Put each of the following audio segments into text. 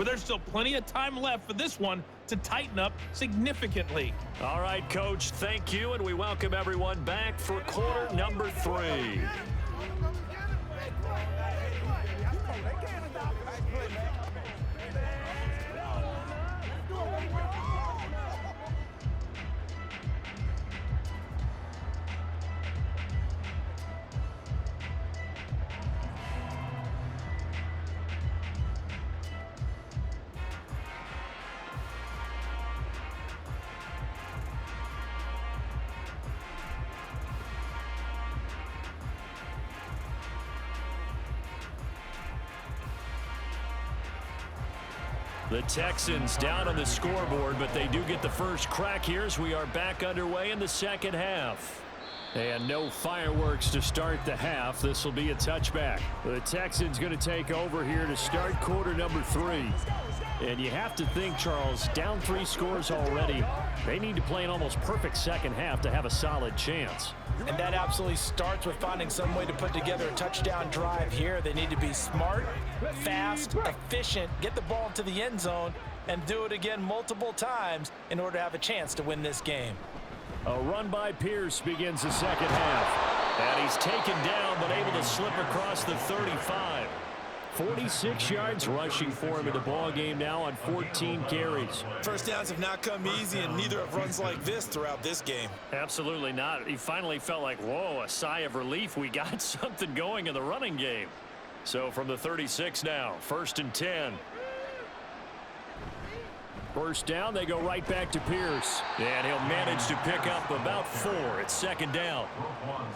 but there's still plenty of time left for this one to tighten up significantly. All right, Coach, thank you, and we welcome everyone back for quarter number 3. The Texans down on the scoreboard, but they do get the first crack here as we are back underway in the second half. And no fireworks to start the half. This will be a touchback. The Texans going to take over here to start quarter number 3. And you have to think, Charles, down 3 scores already. They need to play an almost perfect second half to have a solid chance. And that absolutely starts with finding some way to put together a touchdown drive here. They need to be smart, fast, efficient, get the ball to the end zone, and do it again multiple times in order to have a chance to win this game. A run by Pierce begins the second half. And he's taken down but able to slip across the 35. 46 yards rushing for him in the ball game now on 14 carries. First downs have not come easy, and neither have runs like this throughout this game. Absolutely not. He finally felt like, whoa, a sigh of relief. We got something going in the running game. So from the 36 now, 1st and 10. First down, they go right back to Pierce. And he'll manage to pick up about 4 at 2nd down.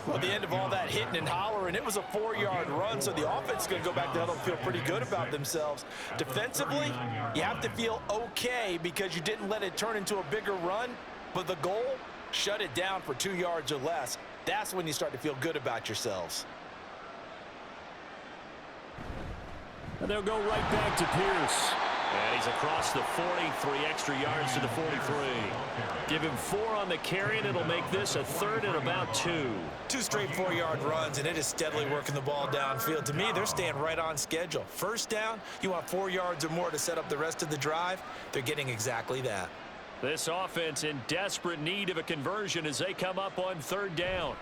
Well, at the end of all that hitting and hollering, it was a 4-yard run, so the offense is going to go back there and feel pretty good about themselves. Defensively, you have to feel okay because you didn't let it turn into a bigger run, but the goal, shut it down for 2 yards or less. That's when you start to feel good about yourselves. And they'll go right back to Pierce. And he's across the 43 extra yards to the 43. Give him 4 on the carry, and it'll make this a 3rd and about 2. 2 straight 4-yard runs, and it is steadily working the ball downfield. To me, they're staying right on schedule. First down, you want 4 yards or more to set up the rest of the drive. They're getting exactly that. This offense in desperate need of a conversion as they come up on 3rd down.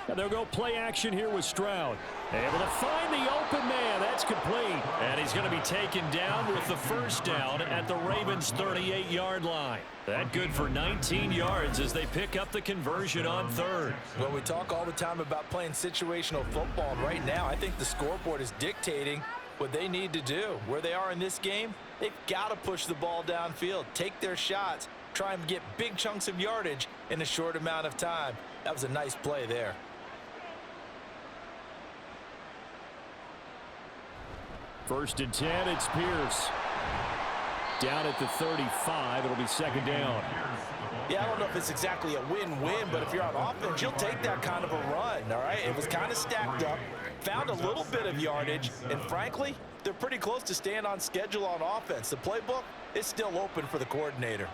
And they'll go play action here with Stroud. Able to find the open man. That's complete. And he's going to be taken down with the first down at the Ravens' 38-yard line. That good for 19 yards as they pick up the conversion on 3rd. Well, we talk all the time about playing situational football. And right now, I think the scoreboard is dictating what they need to do. Where they are in this game, they've got to push the ball downfield, take their shots, try and get big chunks of yardage in a short amount of time. That was a nice play there. First and 10, it's Pierce. Down at the 35, it'll be 2nd down. Yeah, I don't know if it's exactly a win-win, but if you're on offense, you'll take that kind of a run, all right? It was kind of stacked up, found a little bit of yardage, and frankly, they're pretty close to staying on schedule on offense. The playbook is still open for the coordinator.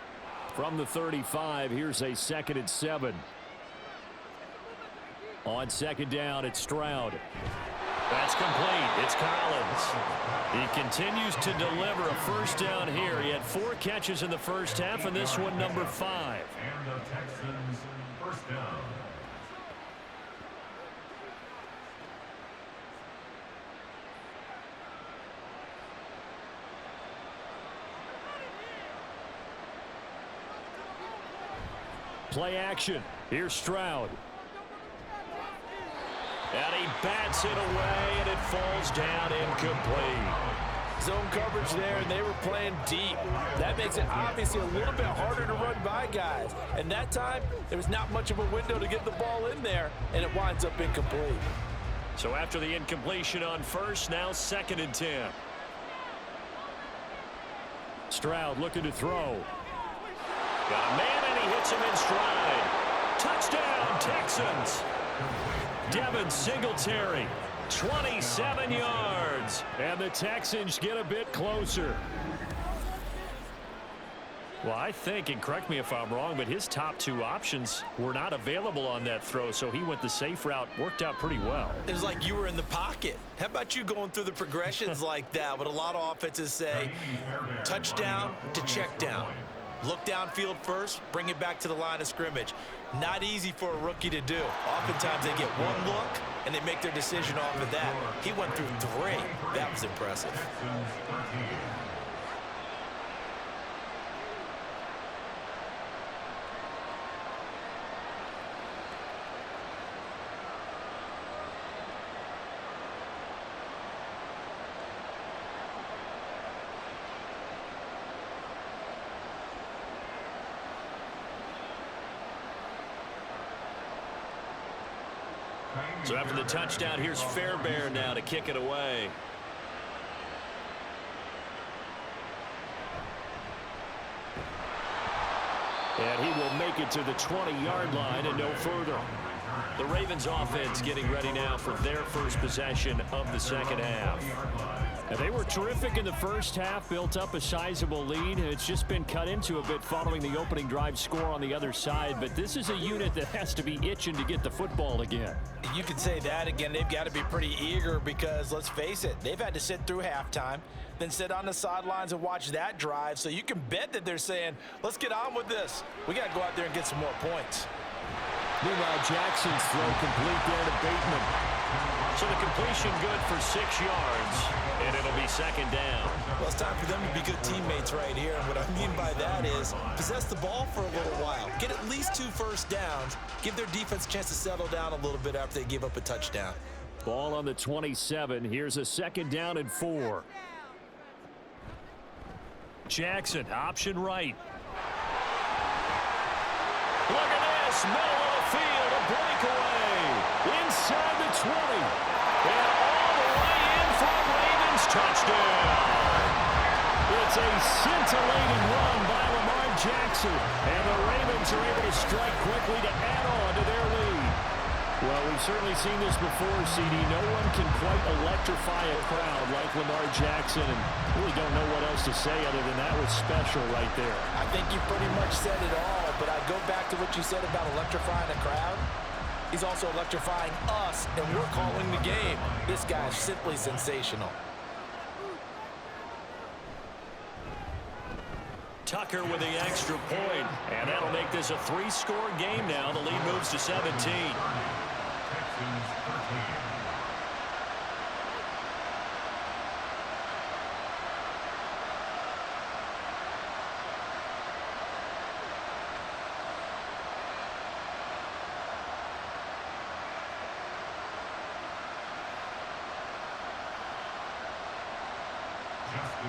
From the 35, here's a 2nd and 7. On 2nd down, it's Stroud. That's complete. It's Collins. He continues to deliver a first down here. He had 4 catches in the first half, and this one number 5. And the Texans first down. Play action. Here's Stroud. And he bats it away, and it falls down incomplete. Zone coverage there, and they were playing deep. That makes it obviously a little bit harder to run by guys. And that time, there was not much of a window to get the ball in there, and it winds up incomplete. So after the incompletion on first, now 2nd and 10. Stroud looking to throw. Got a man, and he hits him in stride. Touchdown, Texans. Devin Singletary, 27 yards. And the Texans get a bit closer. Well, I think, and correct me if I'm wrong, but his top two options were not available on that throw, so he went the safe route. Worked out pretty well. It was like you were in the pocket. How about you going through the progressions like that? What a lot of offenses say, touchdown to check down. Look downfield first, bring it back to the line of scrimmage. Not easy for a rookie to do. Oftentimes they get one look, and they make their decision off of that. He went through 3. That was impressive. So after the touchdown, here's Fairbairn now to kick it away. And he will make it to the 20-yard line and no further. The Ravens offense getting ready now for their first possession of the second half. And they were terrific in the first half, built up a sizable lead. It's just been cut into a bit following the opening drive score on the other side. But this is a unit that has to be itching to get the football again. You can say that again. They've got to be pretty eager because, let's face it, they've had to sit through halftime, then sit on the sidelines and watch that drive. So you can bet that they're saying, let's get on with this. We got to go out there and get some more points. Meanwhile, Jackson's throw complete there to Bateman. So the completion good for 6 yards, and it'll be second down. Well, it's time for them to be good teammates right here. And what I mean by that is possess the ball for a little while. Get at least 2 first downs. Give their defense a chance to settle down a little bit after they give up a touchdown. Ball on the 27. Here's a second down and 4. Jackson, option right. Look at this, middle of the field, a breakaway. Inside the 20. And all the way in for a Ravens touchdown. It's a scintillating run by Lamar Jackson. And the Ravens are able to strike quickly to add on to their lead. Well, we've certainly seen this before, CD. No one can quite electrify a crowd like Lamar Jackson, and really don't know what else to say other than that was special right there. I think you pretty much said it all, but I go back to what you said about electrifying a crowd. He's also electrifying us, and we're calling the game. This guy is simply sensational. Tucker with the extra point, and that'll make this a 3-score game now. The lead moves to 17.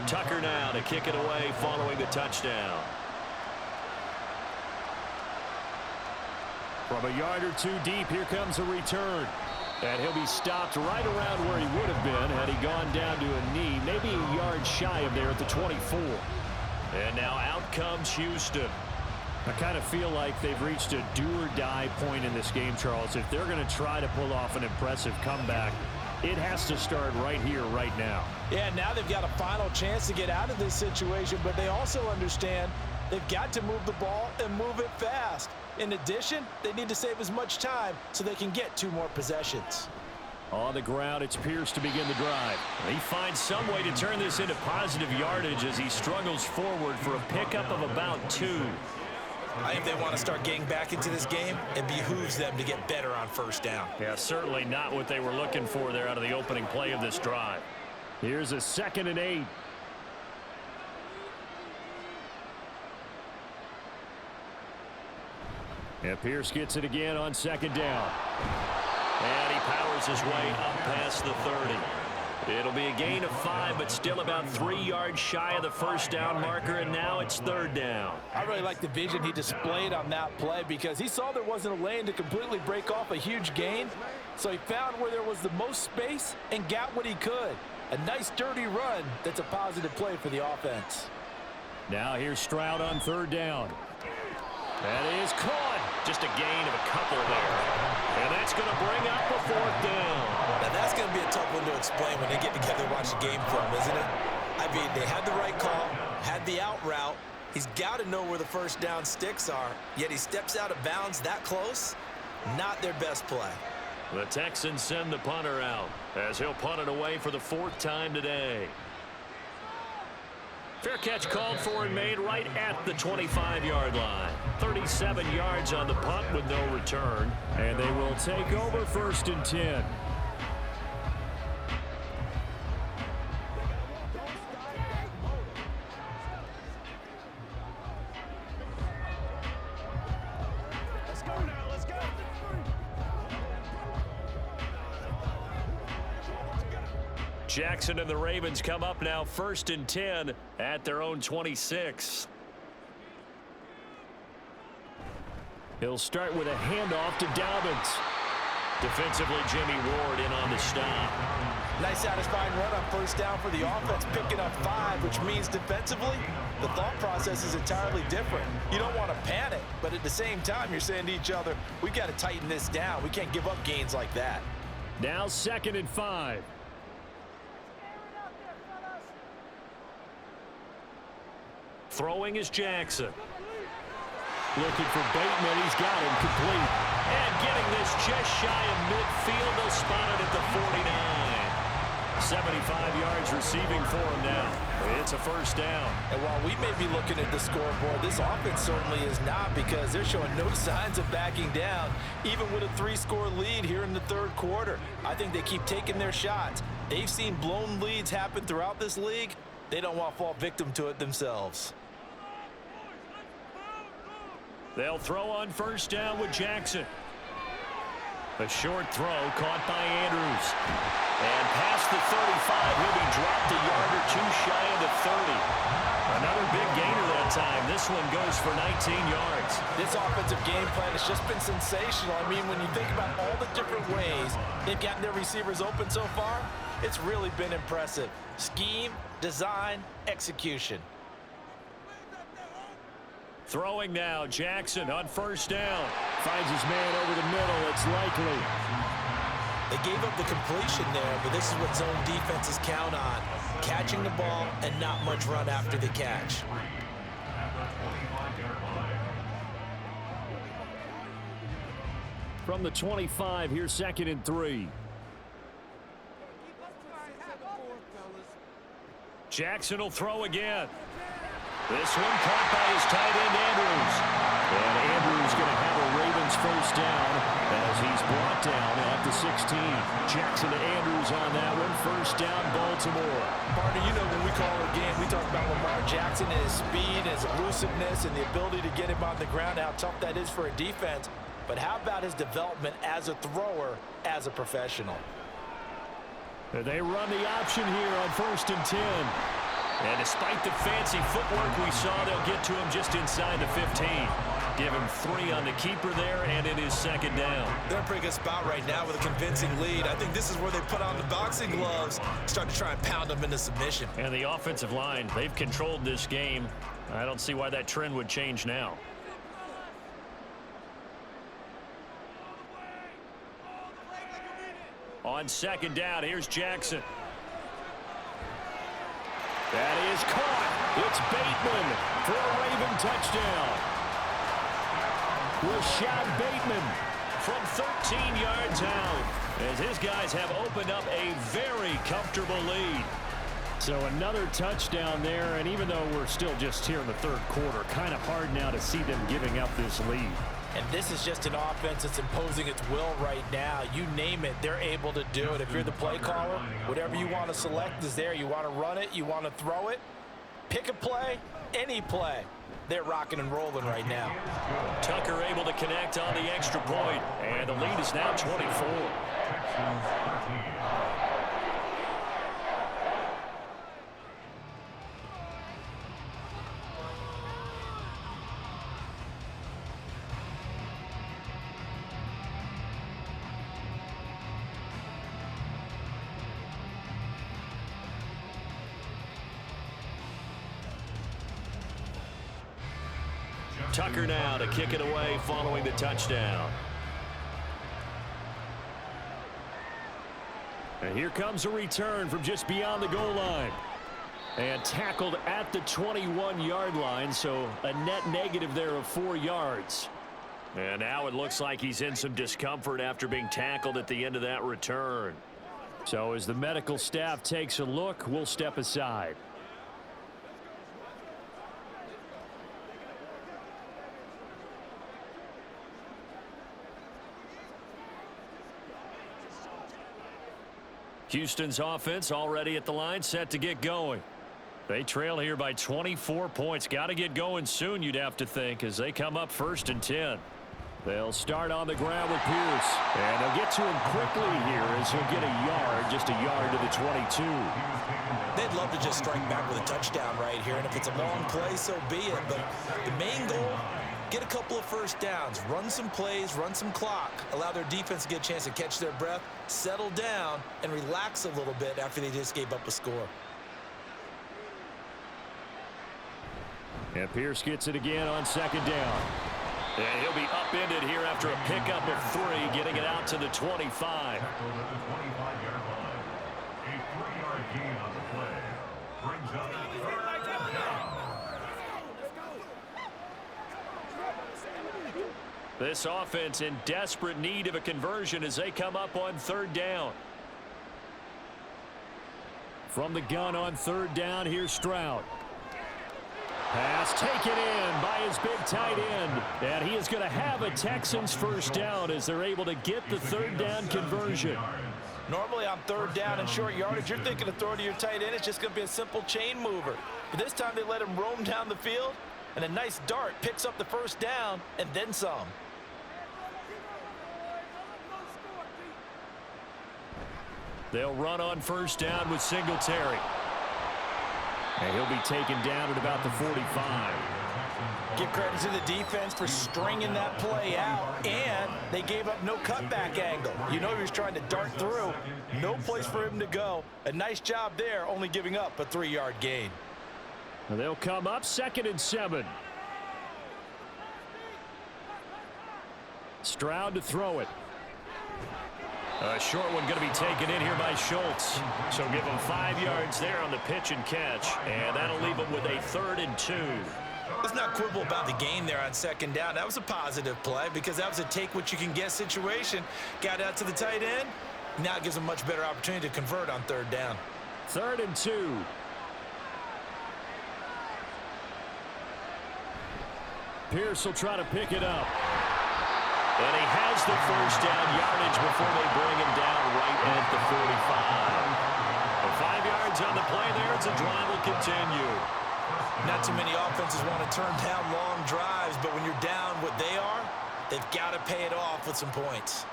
Tucker now to kick it away following the touchdown. From a yard or 2 deep, here comes a return. And he'll be stopped right around where he would have been had he gone down to a knee, maybe a yard shy of there at the 24. And now out comes Houston. I kind of feel like they've reached a do-or-die point in this game, Charles. If they're going to try to pull off an impressive comeback, it has to start right here, right now. Yeah, now they've got a final chance to get out of this situation, but they also understand they've got to move the ball and move it fast. In addition, they need to save as much time so they can get 2 more possessions. On the ground, it's Pierce to begin the drive. He finds some way to turn this into positive yardage as he struggles forward for a pickup of about 2. I think they want to start getting back into this game, and behooves them to get better on first down. Yeah, certainly not what they were looking for there out of the opening play of this drive. Here's a 2nd and 8. And Pierce gets it again on 2nd down. And he powers his way up past the 30. It'll be a gain of 5, but still about 3 yards shy of the first down marker, and now it's 3rd down. I really like the vision he displayed on that play because he saw there wasn't a lane to completely break off a huge gain, so he found where there was the most space and got what he could. A nice, dirty run that's a positive play for the offense. Now here's Stroud on 3rd down. That is caught. Just a gain of a couple there. And that's going to bring up the 4th down. Now that's going to be a tough one to explain when they get together and watch the game film, isn't it? I mean, they had the right call, had the out route. He's got to know where the first down sticks are, yet he steps out of bounds that close. Not their best play. The Texans send the punter out as he'll punt it away for the 4th time today. Fair catch called for and made right at the 25-yard line. 37 yards on the punt with no return. And they will take over 1st and 10. Jackson and the Ravens come up now 1st and 10 at their own 26. He'll start with a handoff to Dobbins. Defensively, Jimmy Ward in on the stop. Nice satisfying run on first down for the offense, picking up 5, which means defensively, the thought process is entirely different. You don't want to panic, but at the same time, you're saying to each other, we've got to tighten this down. We can't give up gains like that. Now 2nd and 5. Throwing is Jackson. Looking for Bateman. He's got him complete. And getting this just shy of midfield. They'll spot it at the 49. 75 yards receiving for him now. It's a 1st down. And while we may be looking at the scoreboard, this offense certainly is not, because they're showing no signs of backing down, even with a 3-score lead here in the 3rd quarter. I think they keep taking their shots. They've seen blown leads happen throughout this league. They don't want to fall victim to it themselves. They'll throw on 1st down with Jackson. A short throw caught by Andrews. And past the 35, he'll be dropped a yard or 2 shy of the 30. Another big gainer that time. This one goes for 19 yards. This offensive game plan has just been sensational. I mean, when you think about all the different ways they've gotten their receivers open so far, it's really been impressive. Scheme, design, execution. Throwing now, Jackson on 1st down. Finds his man over the middle. It's likely. They gave up the completion there, but this is what zone defenses count on. Catching the ball and not much run after the catch. From the 25, here's 2nd and 3. Jackson will throw again. This one caught by his tight end, Andrews. And Andrews going to have a Ravens 1st down as he's brought down at the 16. Jackson to Andrews on that one. 1st down, Baltimore. Partner, you know when we call it a game, we talk about Lamar Jackson and his speed, his elusiveness, and the ability to get him on the ground, how tough that is for a defense. But how about his development as a thrower, as a professional? They run the option here on 1st and 10. And despite the fancy footwork we saw, they'll get to him just inside the 15. Give him 3 on the keeper there, and it is 2nd down. They're in a pretty good spot right now with a convincing lead. I think this is where they put on the boxing gloves, start to try and pound them into submission. And the offensive line, they've controlled this game. I don't see why that trend would change now. On 2nd down, here's Jackson. That is caught. It's Bateman for a Raven touchdown. Rashad Bateman from 13 yards out as his guys have opened up a very comfortable lead. So another touchdown there, and even though we're still just here in the 3rd quarter, kind of hard now to see them giving up this lead. And this is just an offense that's imposing its will right now. You name it, they're able to do it. If you're the play caller, whatever you want to select is there. You want to run it, you want to throw it, pick a play, any play. They're rocking and rolling right now. Tucker able to connect on the extra point, and the lead is now 24. Tucker now to kick it away following the touchdown. And here comes a return from just beyond the goal line. And tackled at the 21-yard line, so a net negative there of 4 yards. And now it looks like he's in some discomfort after being tackled at the end of that return. So as the medical staff takes a look, we'll step aside. Houston's offense already at the line, set to get going. They trail here by 24 points. Got to get going soon, you'd have to think, as they come up 1st and 10. They'll start on the ground with Pierce. And they'll get to him quickly here as he'll get a yard, just a yard to the 22. They'd love to just strike back with a touchdown right here, and if it's a long play, so be it. But the main goal, get a couple of first downs, run some plays, run some clock, allow their defense to get a chance to catch their breath, settle down, and relax a little bit after they just gave up a score. And Pierce gets it again on 2nd down. And he'll be upended here after a pickup of 3, getting it out to the 25. Tackled at the 25-yard line. A 3-yard gain on the play. Brings up 3rd down. This offense in desperate need of a conversion as they come up on 3rd down. From the gun on 3rd down, here's Stroud. Pass taken in by his big tight end. And he is going to have a Texans 1st down as they're able to get the 3rd down conversion. Normally on 3rd down and short yardage, you're thinking of throwing to your tight end. It's just going to be a simple chain mover. But this time they let him roam down the field, and a nice dart picks up the 1st down and then some. They'll run on 1st down with Singletary. And he'll be taken down at about the 45. Give credit to the defense for stringing that play out, and they gave up no cutback angle. You know he was trying to dart through. No place for him to go. A nice job there, only giving up a 3-yard gain. And they'll come up 2nd and 7. Stroud to throw it. A short one going to be taken in here by Schultz. So give him 5 yards there on the pitch and catch. And that'll leave him with a 3rd and 2. Let's not quibble about the gain there on 2nd down. That was a positive play because that was a take-what-you-can-get situation. Got out to the tight end. Now it gives him a much better opportunity to convert on 3rd down. 3rd and 2. Pierce will try to pick it up. And he has the 1st down yardage before they bring him down right at the 45. 5 yards on the play there as the drive will continue. Not too many offenses want to turn down long drives, but when you're down what they are, they've got to pay it off with some points.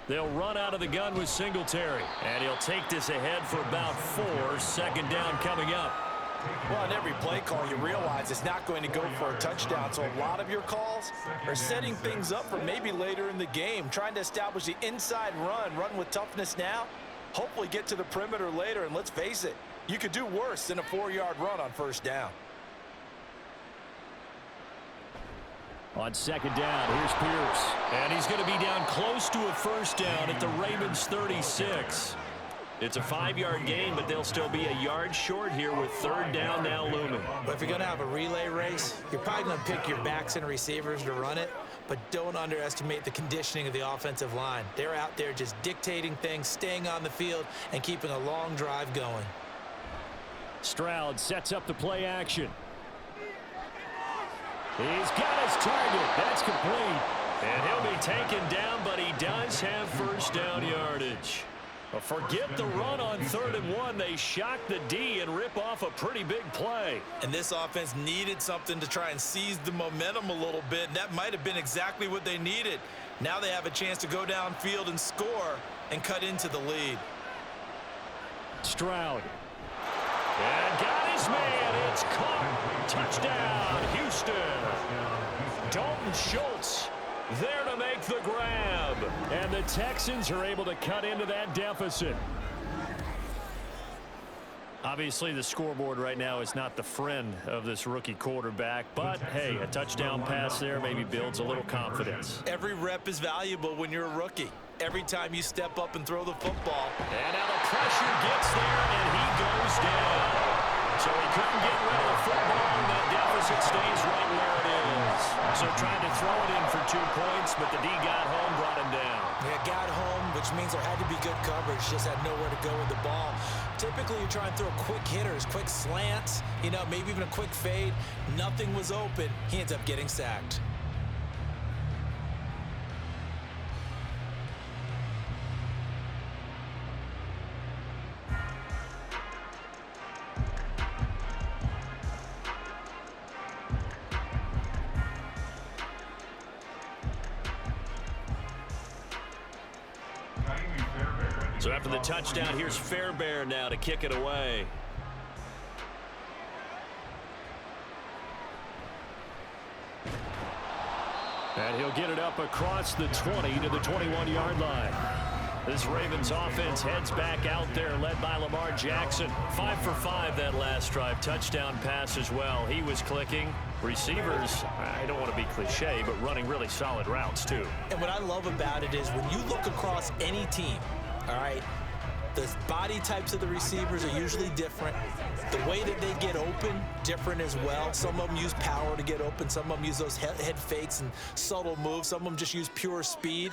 They'll run out of the gun with Singletary. And he'll take this ahead for about 4. 2nd down coming up. Well, on every play call, you realize it's not going to go for a touchdown. So a lot of your calls are setting things up for maybe later in the game, trying to establish the inside run with toughness now, hopefully get to the perimeter later. And let's face it, you could do worse than a 4-yard run on 1st down. On 2nd down, here's Pierce. And he's going to be down close to a 1st down at the Ravens 36. It's a 5-yard gain, but they'll still be a yard short here with 3rd down now looming. But if you're going to have a relay race, you're probably going to pick your backs and receivers to run it, but don't underestimate the conditioning of the offensive line. They're out there just dictating things, staying on the field, and keeping a long drive going. Stroud sets up the play action. He's got his target. That's complete. And he'll be taken down, but he does have 1st down yardage. Forget the run on 3rd and 1. They shock the D and rip off a pretty big play. And this offense needed something to try and seize the momentum a little bit, and that might have been exactly what they needed. Now they have a chance to go downfield and score and cut into the lead. Stroud. And got his man. It's caught. Touchdown, Houston. Dalton Schultz there to make the grab. And the Texans are able to cut into that deficit. Obviously, the scoreboard right now is not the friend of this rookie quarterback. But, hey, a touchdown pass there maybe builds a little confidence. Every rep is valuable when you're a rookie. every time you step up and throw the football. And now the pressure gets there, and he goes down. So he couldn't get rid of the football, and that deficit stays right where it is. So trying to throw it in for 2 points, but the D got home, brought him down. Yeah, got home, which means there had to be good coverage. Just had nowhere to go with the ball. Typically, you try and throw quick hitters, quick slants, maybe even a quick fade. Nothing was open. He ends up getting sacked. So after the touchdown, here's Fairbairn now to kick it away. And he'll get it up across the 20 to the 21-yard line. This Ravens offense heads back out there, led by Lamar Jackson. 5 for 5 that last drive. Touchdown pass as well. He was clicking. Receivers, I don't want to be cliche, but running really solid routes, too. And what I love about it is when you look across any team, all right, the body types of the receivers are usually different. The way that they get open, different as well. Some of them use power to get open. Some of them use those head fakes and subtle moves. Some of them just use pure speed.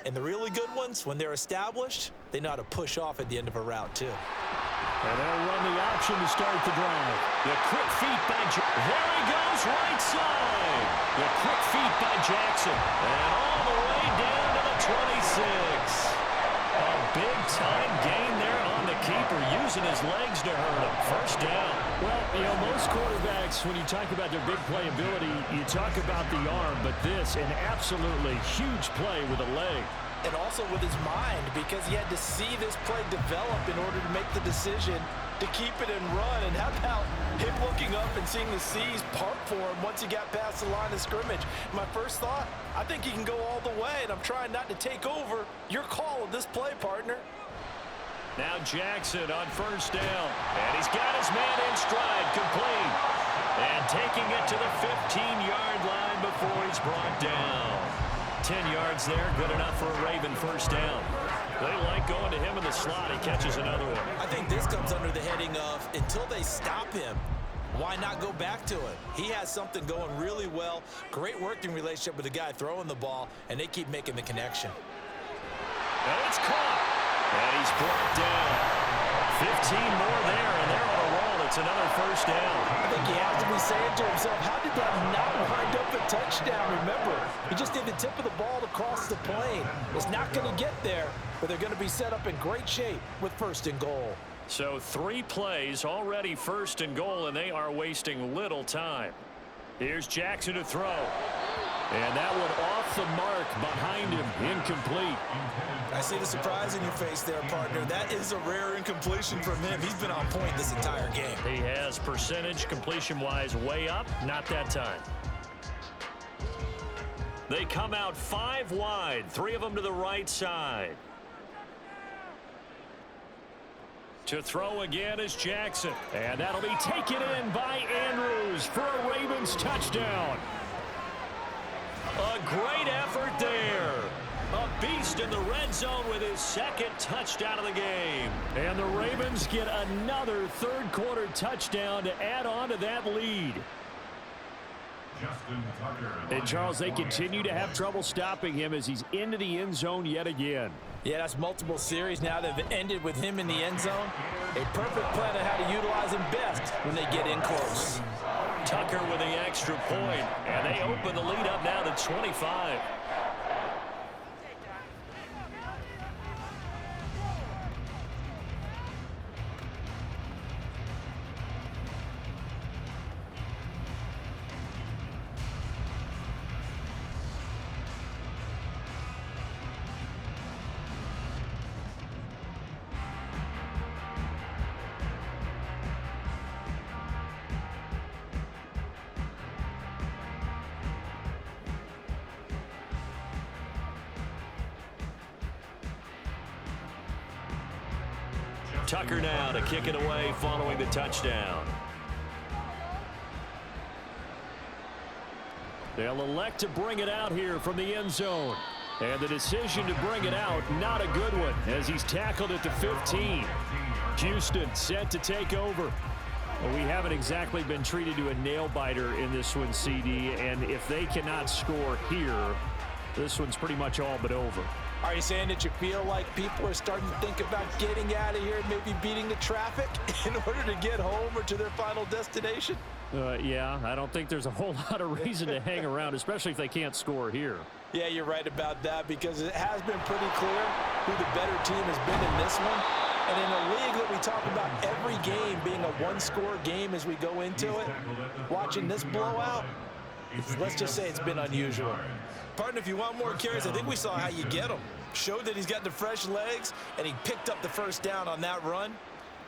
And the really good ones, when they're established, they know how to push off at the end of a route, too. And they'll run the option to start the drive. The quick feet by there he goes, right side. The quick feet by Jackson. And all the way down to the 26. A big-time gain there on the keeper, using his legs to hurt him. First down. Well, most quarterbacks, when you talk about their big playability, you talk about the arm, but this, an absolutely huge play with a leg. And also with his mind, because he had to see this play develop in order to make the decision to keep it and run. And how about him looking up and seeing the seas part for him once he got past the line of scrimmage? My first thought, I think he can go all the way, and I'm trying not to take over your call of this play, partner. Now Jackson on first down, and he's got his man in stride, complete. And taking it to the 15-yard line before he's brought down. 10 yards there, good enough for a Raven first down. They like going to him in the slot. He catches another one. I think this comes under the heading of, until they stop him, why not go back to it? He has something going really well. Great working relationship with the guy throwing the ball, and they keep making the connection. And it's caught. And he's brought down. 15 more there, and they're on a roll. It's another first down. I think he has to be saying to himself, how did that not wind up a touchdown? Remember, he just did the tip of the ball across the plane. It's not going to get there, but they're going to be set up in great shape with first and goal. So 3 plays already first and goal, and they are wasting little time. Here's Jackson to throw. And that one off the mark behind him, incomplete. I see the surprise in your face there, partner. That is a rare incompletion from him. He's been on point this entire game. He has percentage completion-wise way up, not that time. They come out 5 wide, 3 of them to the right side. To throw again is Jackson. And that'll be taken in by Andrews for a Ravens touchdown. A great effort there. A beast in the red zone with his second touchdown of the game. And the Ravens get another third-quarter touchdown to add on to that lead. And, Charles, they continue to have trouble stopping him as he's into the end zone yet again. Yeah, that's multiple series now that have ended with him in the end zone. A perfect plan on how to utilize him best when they get in close. Tucker with the extra point, and they open the lead up now to 25. Tucker now to kick it away following the touchdown. They'll elect to bring it out here from the end zone. And the decision to bring it out, not a good one, as he's tackled at the 15. Houston set to take over. Well, we haven't exactly been treated to a nail-biter in this one, CD, and if they cannot score here, this one's pretty much all but over. Are you saying that you feel like people are starting to think about getting out of here and maybe beating the traffic in order to get home or to their final destination? Yeah, I don't think there's a whole lot of reason to hang around, especially if they can't score here. Yeah, you're right about that, because it has been pretty clear who the better team has been in this one. And in a league that we talk about every game being a one-score game as we go into it, watching this blowout, let's just say it's been unusual. Partner, if you want more carries, I think we saw how you get them. Showed that he's got the fresh legs, and he picked up the first down on that run.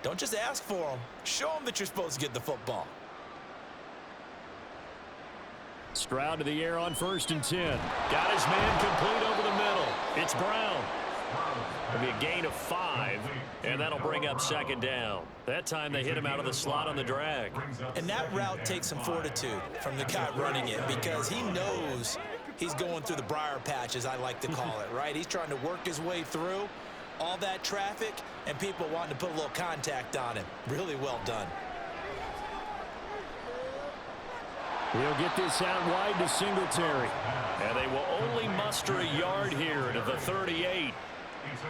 Don't just ask for them. Show them that you're supposed to get the football. Stroud to the air on 1st and 10. Got his man complete over the middle. It's Brown. It'll be a gain of 5, and that'll bring up 2nd down. That time they hit him out of the slot on the drag. And that route takes some fortitude from the guy running it, because he knows he's going through the briar patch, as I like to call it, right? He's trying to work his way through all that traffic and people wanting to put a little contact on him. Really well done. He'll get this out wide to Singletary. And they will only muster a yard here to the 38.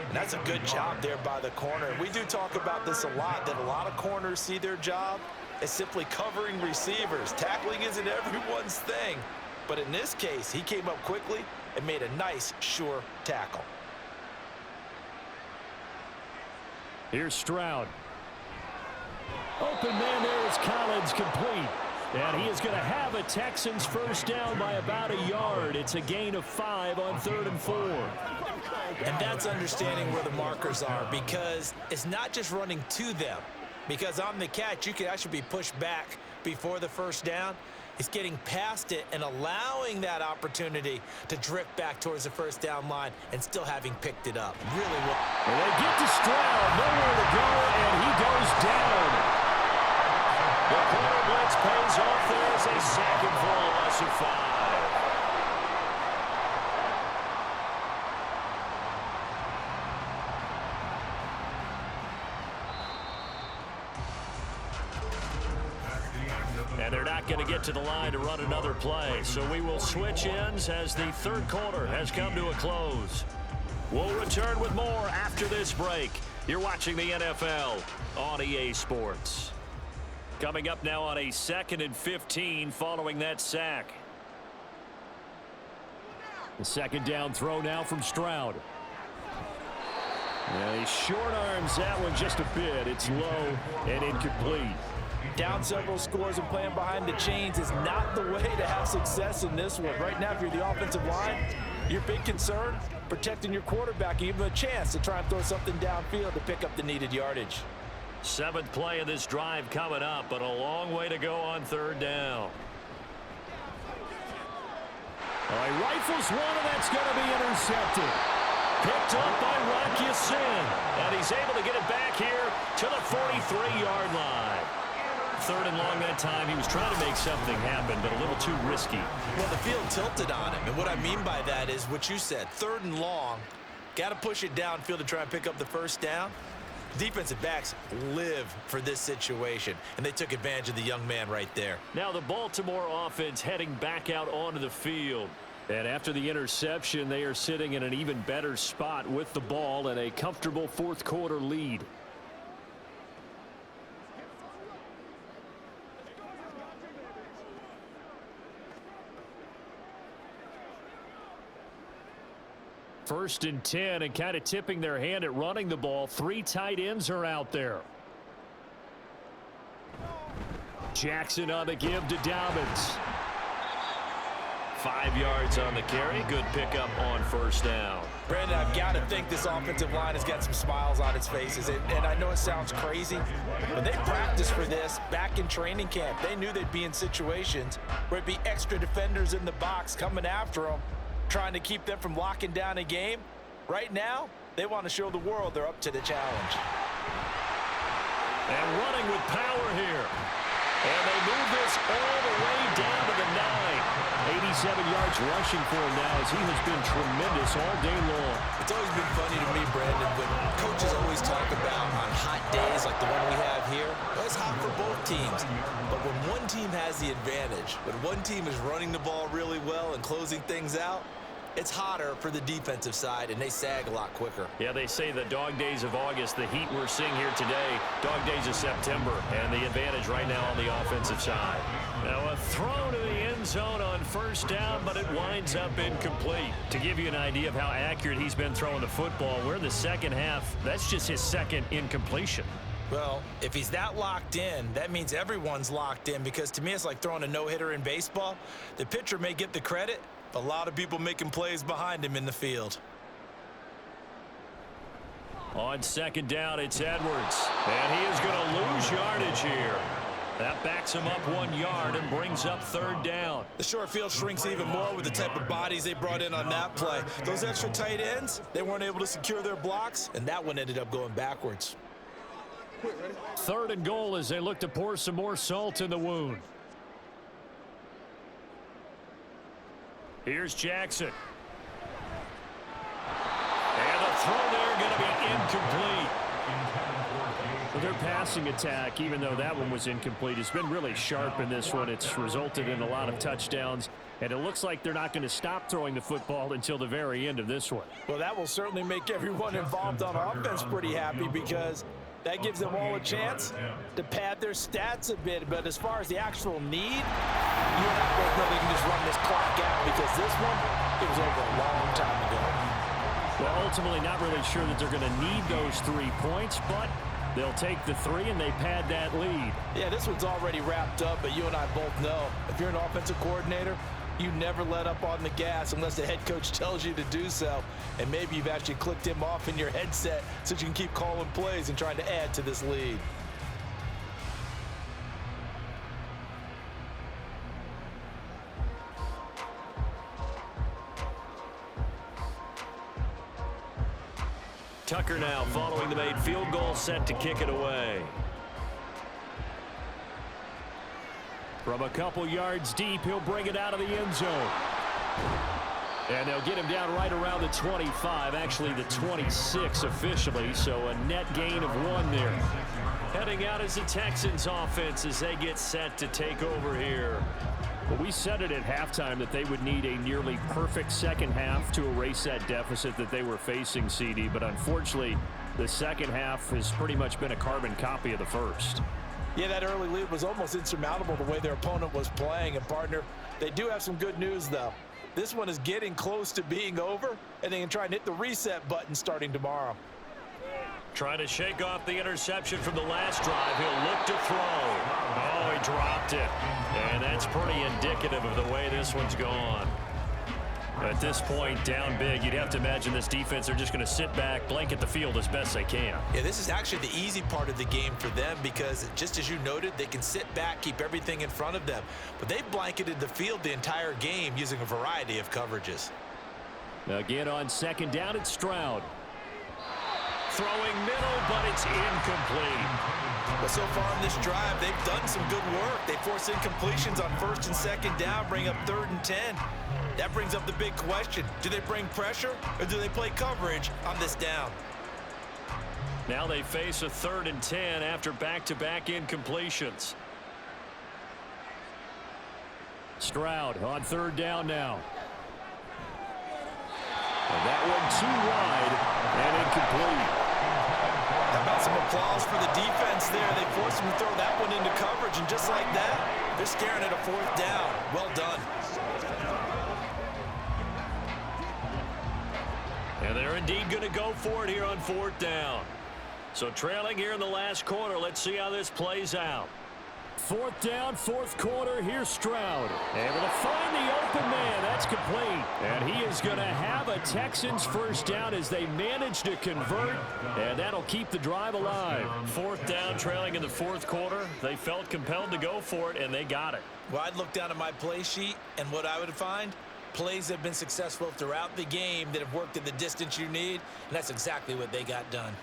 And that's a good job there by the corner. We do talk about this a lot, that a lot of corners see their job as simply covering receivers. Tackling isn't everyone's thing. But in this case, he came up quickly and made a nice, sure tackle. Here's Stroud. Open man there is Collins, complete. And he is going to have a Texans first down by about a yard. It's a gain of 5 on 3rd and 4. And that's understanding where the markers are, because it's not just running to them. Because on the catch, you could actually be pushed back before the first down. It's getting past it and allowing that opportunity to drift back towards the first down line and still having picked it up. Really well. And they get to Stroud, nowhere to go, and he goes down. The corner blitz pays off. There's a sack and for a loss of 5. And they're not going to get to the line to run another play. So we will switch ends as the 3rd quarter has come to a close. We'll return with more after this break. You're watching the NFL on EA Sports. Coming up now on a 2nd and 15 following that sack. The 2nd down throw now from Stroud. And he short arms that one just a bit. It's low and incomplete. Down several scores and playing behind the chains is not the way to have success in this one. Right now, if you're the offensive line, your big concern, protecting your quarterback, give him a chance to try and throw something downfield to pick up the needed yardage. 7th play of this drive coming up, but a long way to go on 3rd down. He rifles one, and that's going to be intercepted. Picked up by Rocky Sin, and he's able to get it back here to the 43-yard line. 3rd and long that time. He was trying to make something happen, but a little too risky. Well, the field tilted on him, and what I mean by that is what you said. 3rd and long, got to push it downfield to try and pick up the first down. Defensive backs live for this situation, and they took advantage of the young man right there. Now the Baltimore offense heading back out onto the field. And after the interception, they are sitting in an even better spot with the ball and a comfortable 4th quarter lead. First and 10, and kind of tipping their hand at running the ball. 3 tight ends are out there. Jackson on the give to Dobbins. 5 yards on the carry. Good pickup on 1st down. Brandon, I've got to think this offensive line has got some smiles on its faces. And I know it sounds crazy, but they practiced for this back in training camp. They knew they'd be in situations where it'd be extra defenders in the box coming after them, trying to keep them from locking down a game. Right now, they want to show the world they're up to the challenge. And running with power here. And they move this all the way down to the 9. 87 yards rushing for him now as he has been tremendous all day long. It's always been funny to me, Brandon, when coaches always talk about on hot days like the one we have here, well, it's hot for both teams. But when one team has the advantage, when one team is running the ball really well and closing things out, it's hotter for the defensive side, and they sag a lot quicker. Yeah, they say the dog days of August, the heat we're seeing here today, dog days of September, and the advantage right now on the offensive side. Now a throw to the end zone on first down, but it winds up incomplete. To give you an idea of how accurate he's been throwing the football, we're in the second half. That's just his second incompletion. Well, if he's that locked in, that means everyone's locked in, because to me it's like throwing a no-hitter in baseball. The pitcher may get the credit, a lot of people making plays behind him in the field. On second down, it's Edwards. And he is going to lose yardage here. That backs him up 1 yard and brings up third down. The short field shrinks even more with the type of bodies they brought in on that play. Those extra tight ends, they weren't able to secure their blocks, and that one ended up going backwards. Third and goal as they look to pour some more salt in the wound. Here's Jackson. And the throw there going to be incomplete. Well, their passing attack, even though that one was incomplete, has been really sharp in this one. It's resulted in a lot of touchdowns, and it looks like they're not going to stop throwing the football until the very end of this one. Well, that will certainly make everyone involved on offense pretty happy, because that gives them all a chance to pad their stats a bit. But as far as the actual need, you and I both know they can just run this clock out, because this one, it was over a long time ago. Well, ultimately not really sure that they're going to need those 3 points, but they'll take the 3 and they pad that lead. Yeah, this one's already wrapped up, but you and I both know if you're an offensive coordinator, you never let up on the gas unless the head coach tells you to do so. And maybe you've actually clicked him off in your headset so you can keep calling plays and trying to add to this lead. Tucker now following the made field goal, set to kick it away. From a couple yards deep, he'll bring it out of the end zone. And they'll get him down right around the 25, actually the 26 officially, so a net gain of 1 there. Heading out is the Texans offense as they get set to take over here. Well, we said it at halftime that they would need a nearly perfect second half to erase that deficit that they were facing, CD, but unfortunately, the second half has pretty much been a carbon copy of the first. Yeah, that early lead was almost insurmountable the way their opponent was playing. And, partner, they do have some good news, though. This one is getting close to being over, and they can try and hit the reset button starting tomorrow. Trying to shake off the interception from the last drive. He'll look to throw. Oh, he dropped it. And that's pretty indicative of the way this one's gone. At this point, down big, you'd have to imagine this defense are just going to sit back, blanket the field as best they can. Yeah, this is actually the easy part of the game for them, because just as you noted, they can sit back, keep everything in front of them. But they've blanketed the field the entire game using a variety of coverages. Again on second down, it's Stroud. Throwing middle, but it's incomplete. But so far in this drive, they've done some good work. They force incompletions on first and second down, bring up 3rd and 10. That brings up the big question. Do they bring pressure, or do they play coverage on this down? Now they face a 3rd and 10 after back-to-back incompletions. Stroud on 3rd down now. And that one too wide and incomplete. How about some applause for the defense there? They forced him to throw that one into coverage, and just like that, they're staring at a 4th down. Well done. And they're indeed going to go for it here on 4th down. So trailing here in the last quarter. Let's see how this plays out. 4th down, 4th quarter. Here's Stroud. Able to find the open man. That's complete. And he is going to have a Texans first down as they manage to convert. And that'll keep the drive alive. 4th down, trailing in the 4th quarter. They felt compelled to go for it, and they got it. Well, I'd look down at my play sheet, and what I would find, plays have been successful throughout the game that have worked in the distance you need, and that's exactly what they got done.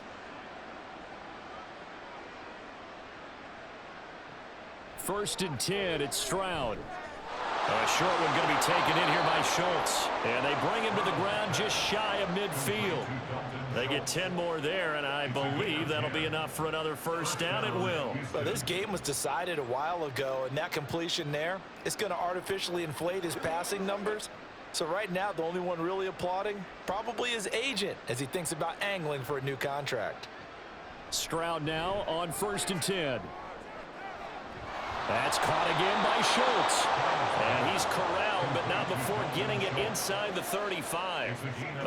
first and 10. It's Stroud. A short one going to be taken in here by Schultz. And they bring him to the ground just shy of midfield. They get 10 more there, and I believe that'll be enough for another first down. It will. Well, this game was decided a while ago, and that completion there is going to artificially inflate his passing numbers. So right now, the only one really applauding probably his agent as he thinks about angling for a new contract. Stroud now on first and 10. That's caught again by Schultz. And he's corralled, but not before getting it inside the 35.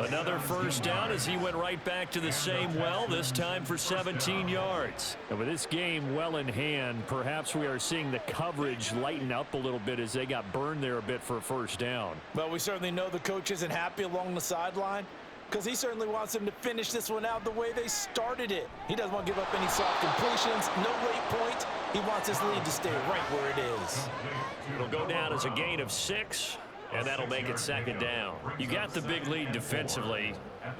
Another first down as he went right back to the same well, this time for 17 yards. And with this game well in hand, perhaps we are seeing the coverage lighten up a little bit as they got burned there a bit for a first down. Well, we certainly know the coach isn't happy along the sideline, because he certainly wants them to finish this one out the way they started it. He doesn't want to give up any soft completions, no late points. He wants his lead to stay right where it is. It'll go down as a gain of 6, and that'll make it second down. You got the big lead defensively,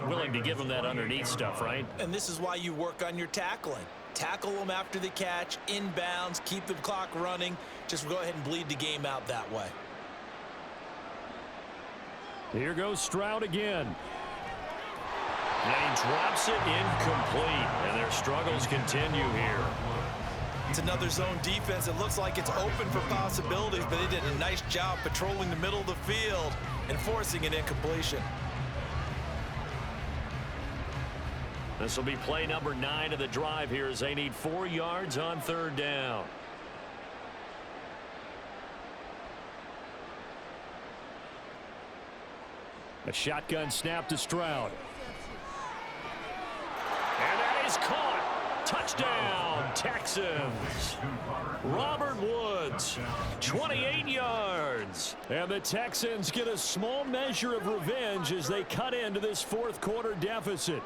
willing to give them that underneath stuff, right? And this is why you work on your tackling. Tackle them after the catch, inbounds, keep the clock running. Just go ahead and bleed the game out that way. Here goes Stroud again. And he drops it incomplete, and their struggles continue here. It's another zone defense. It looks like it's open for possibilities, but they did a nice job patrolling the middle of the field and forcing an incompletion. This will be play number 9 of the drive here as they need 4 yards on third down. A shotgun snap to Stroud. And that is caught. Touchdown, Texans. Robert Woods, 28 yards. And the Texans get a small measure of revenge as they cut into this fourth quarter deficit.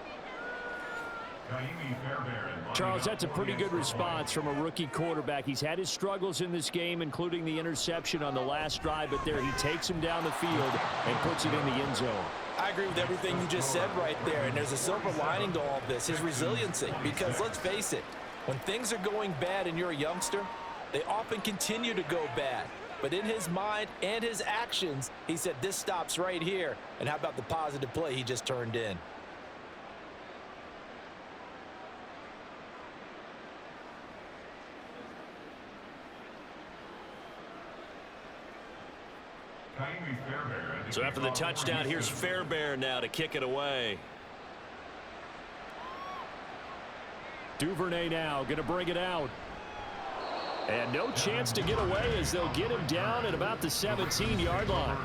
Charles, that's a pretty good response from a rookie quarterback. He's had his struggles in this game, including the interception on the last drive, but there he takes him down the field and puts it in the end zone. I agree with everything you just said right there, and there's a silver lining to all of this, his resiliency, because let's face it, when things are going bad and you're a youngster, they often continue to go bad. But in his mind and his actions, he said this stops right here, and how about the positive play he just turned in? So after the touchdown, here's Fairbairn now to kick it away. Duvernay now going to bring it out. And no chance to get away as they'll get him down at about the 17-yard line.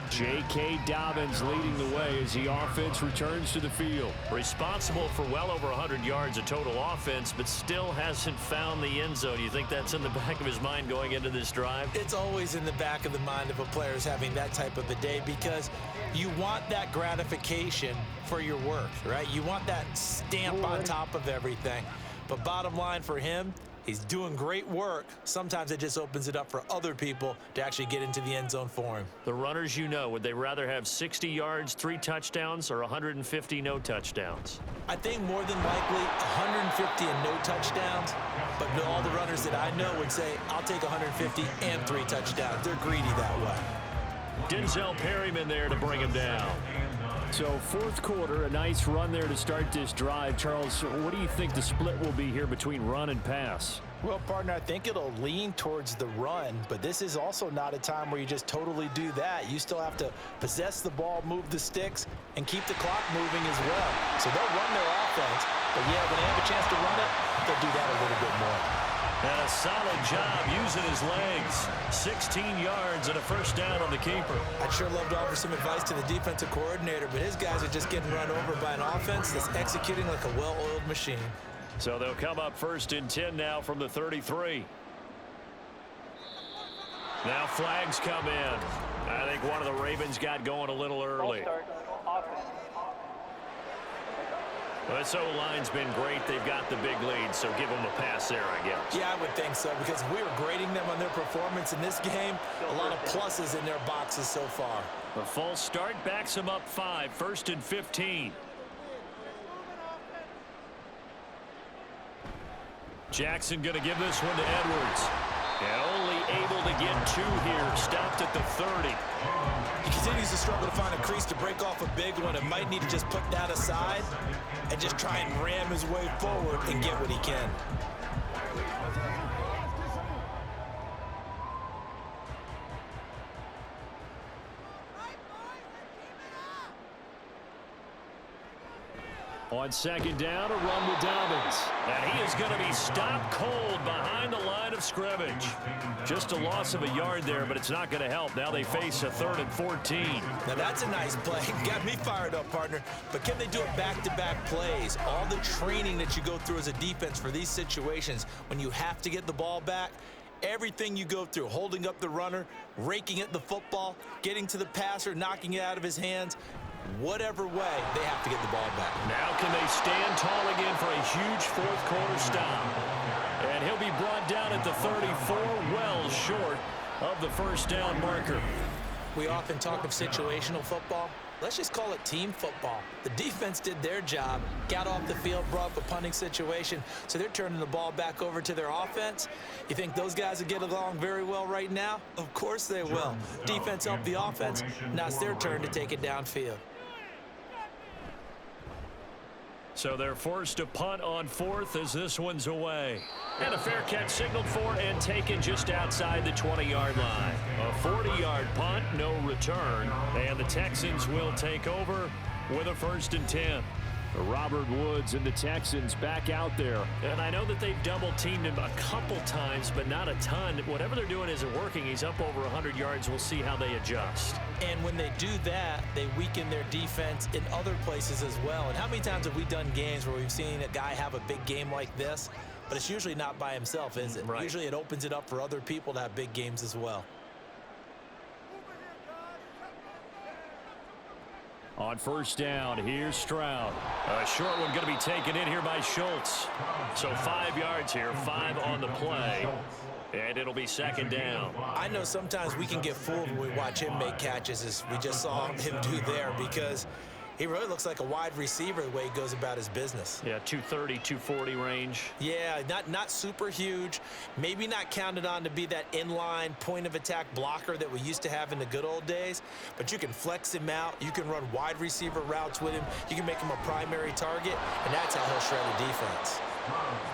J.K. Dobbins leading the way as the offense returns to the field. Responsible for well over 100 yards of total offense, but still hasn't found the end zone. You think that's in the back of his mind going into this drive? It's always in the back of the mind of a player is having that type of a day, because you want that gratification for your work, right? You want that stamp on top of everything. But bottom line for him, he's doing great work. Sometimes it just opens it up for other people to actually get into the end zone for him. The runners, you know, would they rather have 60 yards, 3 touchdowns, or 150 no touchdowns? I think more than likely 150 and no touchdowns. But all the runners that I know would say, I'll take 150 and 3 touchdowns. They're greedy that way. Denzel Perryman there to bring him down. So fourth quarter, a nice run there to start this drive. Charles, what do you think the split will be here between run and pass? Well, partner, I think it'll lean towards the run, but this is also not a time where you just totally do that. You still have to possess the ball, move the sticks, and keep the clock moving as well. So they'll run their offense, but yeah, when they have a chance to run it, they'll do that a little bit more. And a solid job using his legs. 16 yards and a first down on the keeper. I'd sure love to offer some advice to the defensive coordinator, but his guys are just getting run over by an offense that's executing like a well-oiled machine. So they'll come up first and 10 now from the 33. Now flags come in. I think one of the Ravens got going a little early. This O-line's been great. They've got the big lead, so give them a pass there, I guess. Yeah, I would think so, because we were grading them on their performance in this game. A lot of pluses in their boxes so far. The false start backs them up 5, first and 15. Jackson going to give this one to Edwards. And only able to get 2 here. Stopped at the 30. He continues to struggle to find a crease to break off a big one, and might need to just put that aside and just try and ram his way forward and get what he can. On second down, a run with Dobbins. And he is going to be stopped cold behind the line of scrimmage. Just a loss of a yard there, but it's not going to help. Now they face a 3rd and 14. Now that's a nice play. Got me fired up, partner. But can they do it back-to-back plays? All the training that you go through as a defense for these situations, when you have to get the ball back, everything you go through, holding up the runner, raking at the football, getting to the passer, knocking it out of his hands, whatever way, they have to get the ball back. Now can they stand tall again for a huge 4th quarter stop? And he'll be brought down at the 34, well short of the first down marker. We often talk of situational football. Let's just call it team football. The defense did their job, got off the field, brought up a punting situation, so they're turning the ball back over to their offense. You think those guys will get along very well right now? Of course they will. Defense helped the offense. Now it's their turn to take it downfield. So they're forced to punt on 4th as this one's away. And a fair catch signaled for and taken just outside the 20-yard line. A 40-yard punt, no return. And the Texans will take over with a 1st and 10. Robert Woods and the Texans back out there. And I know that they've double-teamed him a couple times, but not a ton. Whatever they're doing isn't working. He's up over 100 yards. We'll see how they adjust. And when they do that, they weaken their defense in other places as well. And how many times have we done games where we've seen a guy have a big game like this, but it's usually not by himself, is it? Right. Usually it opens it up for other people to have big games as well. On 1st down, here's Stroud. A short one going to be taken in here by Schultz. So 5 yards here, 5 on the play. And it'll be 2nd down. I know sometimes we can get fooled when we watch him make catches, as we just saw him do there, because he really looks like a wide receiver the way he goes about his business. Yeah, 230, 240 range. Yeah, not super huge. Maybe not counted on to be that inline point-of-attack blocker that we used to have in the good old days, but you can flex him out. You can run wide receiver routes with him. You can make him a primary target, and that's how he'll shred a defense.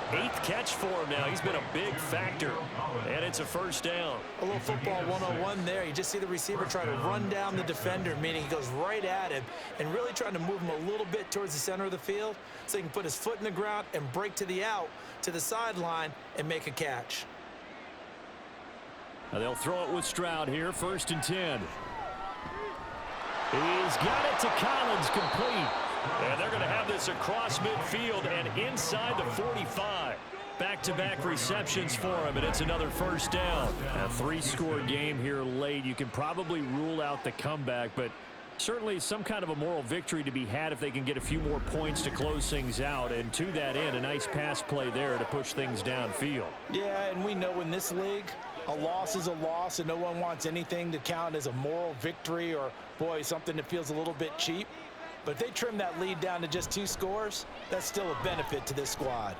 8th catch for him now. He's been a big factor. And it's a 1st down. A little football 101 there. You just see the receiver try to run down the defender, meaning he goes right at him and really trying to move him a little bit towards the center of the field so he can put his foot in the ground and break to the out, to the sideline, and make a catch. Now they'll throw it with Stroud here. 1st and 10. He's got it to Collins, complete. And they're going to have this across midfield and inside the 45. Back-to-back receptions for him, and it's another 1st down. A 3-score game here late. You can probably rule out the comeback, but certainly some kind of a moral victory to be had if they can get a few more points to close things out. And to that end, a nice pass play there to push things downfield. Yeah, and we know in this league, a loss is a loss, and no one wants anything to count as a moral victory or, boy, something that feels a little bit cheap. But if they trim that lead down to just 2 scores, that's still a benefit to this squad.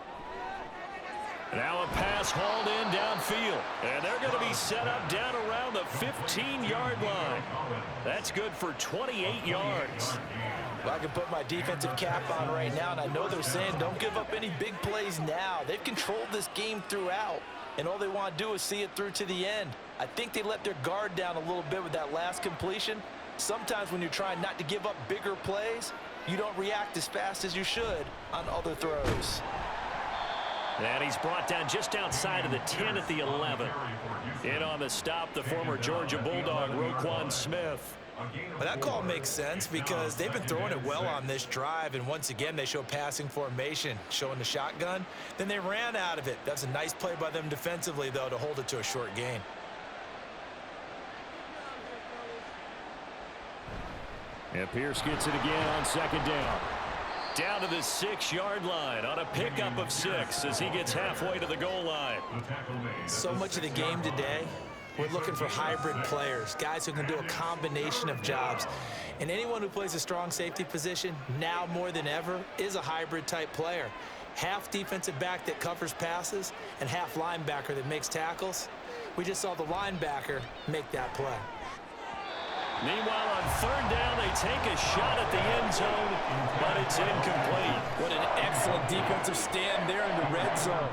Now a pass hauled in downfield. And they're going to be set up down around the 15-yard line. That's good for 28 yards. Well, I can put my defensive cap on right now, and I know they're saying don't give up any big plays now. They've controlled this game throughout, and all they want to do is see it through to the end. I think they let their guard down a little bit with that last completion. Sometimes when you're trying not to give up bigger plays, you don't react as fast as you should on other throws. And he's brought down just outside of the 10 at the 11. In on the stop, the former Georgia Bulldog, Roquan Smith. Well, that call makes sense because they've been throwing it well on this drive, and once again they show passing formation, showing the shotgun. Then they ran out of it. That's a nice play by them defensively, though, to hold it to a short gain. And Pierce gets it again on 2nd down. Down to the 6-yard line on a pickup of 6 as he gets halfway to the goal line. So much of the game today, we're looking for hybrid players, guys who can do a combination of jobs. And anyone who plays a strong safety position, now more than ever, is a hybrid type player. Half defensive back that covers passes and half linebacker that makes tackles. We just saw the linebacker make that play. Meanwhile, on third down, they take a shot at the end zone, but it's incomplete. What an excellent defensive stand there in the red zone.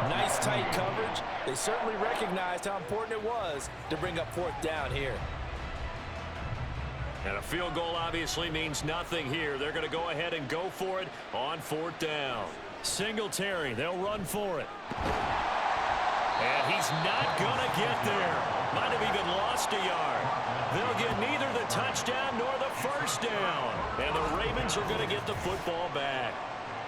Nice tight coverage. They certainly recognized how important it was to bring up fourth down here. And a field goal obviously means nothing here. They're going to go ahead and go for it on fourth down. Singletary, they'll run for it. And he's not going to get there. Might have even lost a yard. They'll get neither the touchdown nor the first down. And the Ravens are going to get the football back.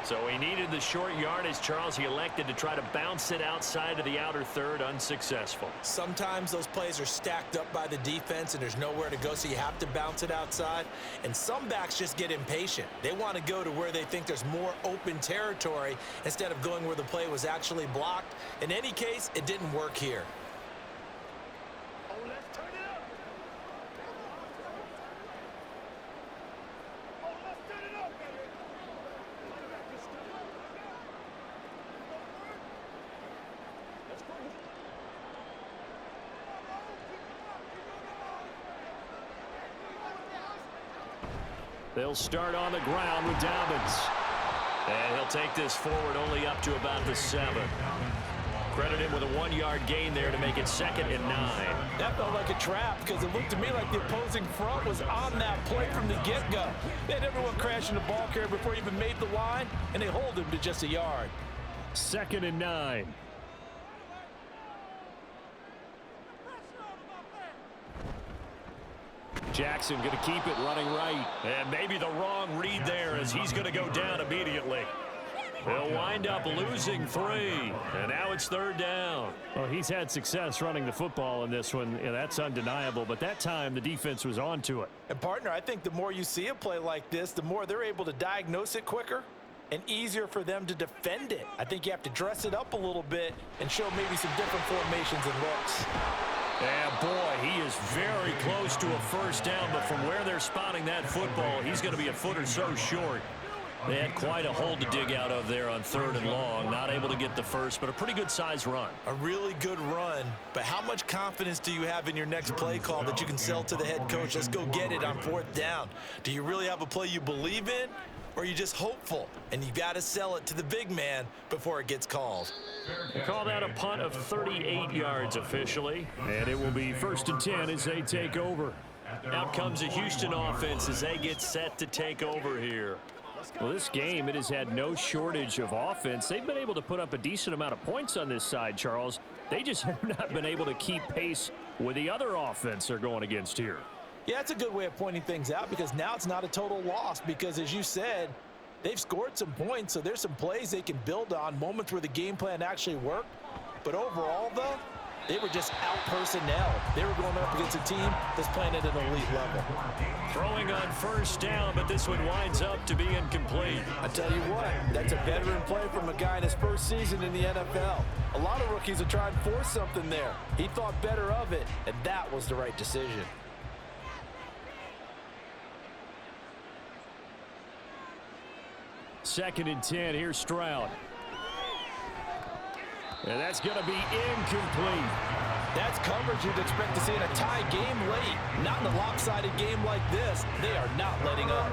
So he needed the short yardage, Charles. He elected to try to bounce it outside of the outer third, unsuccessful. Sometimes those plays are stacked up by the defense and there's nowhere to go, so you have to bounce it outside. And some backs just get impatient. They want to go to where they think there's more open territory instead of going where the play was actually blocked. In any case, it didn't work here. They'll start on the ground with Dobbins. And he'll take this forward only up to about the 7. Credit him with a 1-yard gain there to make it 2nd and 9. That felt like a trap because it looked to me like the opposing front was on that play from the get-go. They had everyone crashing the ball carrier before he even made the line, and they hold him to just a yard. 2nd and 9. Jackson going to keep it running right. And maybe the wrong read there as he's going to go down immediately. They'll wind up losing 3. And now it's 3rd down. Well, he's had success running the football in this one. Yeah, that's undeniable. But that time, the defense was on to it. And, partner, I think the more you see a play like this, the more they're able to diagnose it quicker and easier for them to defend it. I think you have to dress it up a little bit and show maybe some different formations and looks. And, boy, he is very close to a first down, but from where they're spotting that football, he's going to be a foot or so short. They had quite a hole to dig out of there on 3rd and long. Not able to get the first, but a pretty good-sized run. A really good run, but how much confidence do you have in your next play call that you can sell to the head coach? Let's go get it on 4th down. Do you really have a play you believe in, or are you just hopeful? And you got to sell it to the big man before it gets called. They call that a punt of 38 yards officially. And it will be 1st and 10 as they take over. Out comes the Houston offense as they get set to take over here. Well, this game, it has had no shortage of offense. They've been able to put up a decent amount of points on this side, Charles. They just have not been able to keep pace with the other offense they're going against here. Yeah, that's a good way of pointing things out because now it's not a total loss because, as you said, they've scored some points, so there's some plays they can build on, moments where the game plan actually worked. But overall, though, they were just out-personnel. They were going up against a team that's playing at an elite level. Throwing on 1st down, but this one winds up to be incomplete. I tell you what, that's a veteran play from a guy in his first season in the NFL. A lot of rookies are trying to force something there. He thought better of it, and that was the right decision. Second and 10. Here's Stroud. And that's going to be incomplete. That's coverage you'd expect to see in a tie game late. Not in a lopsided game like this. They are not letting up.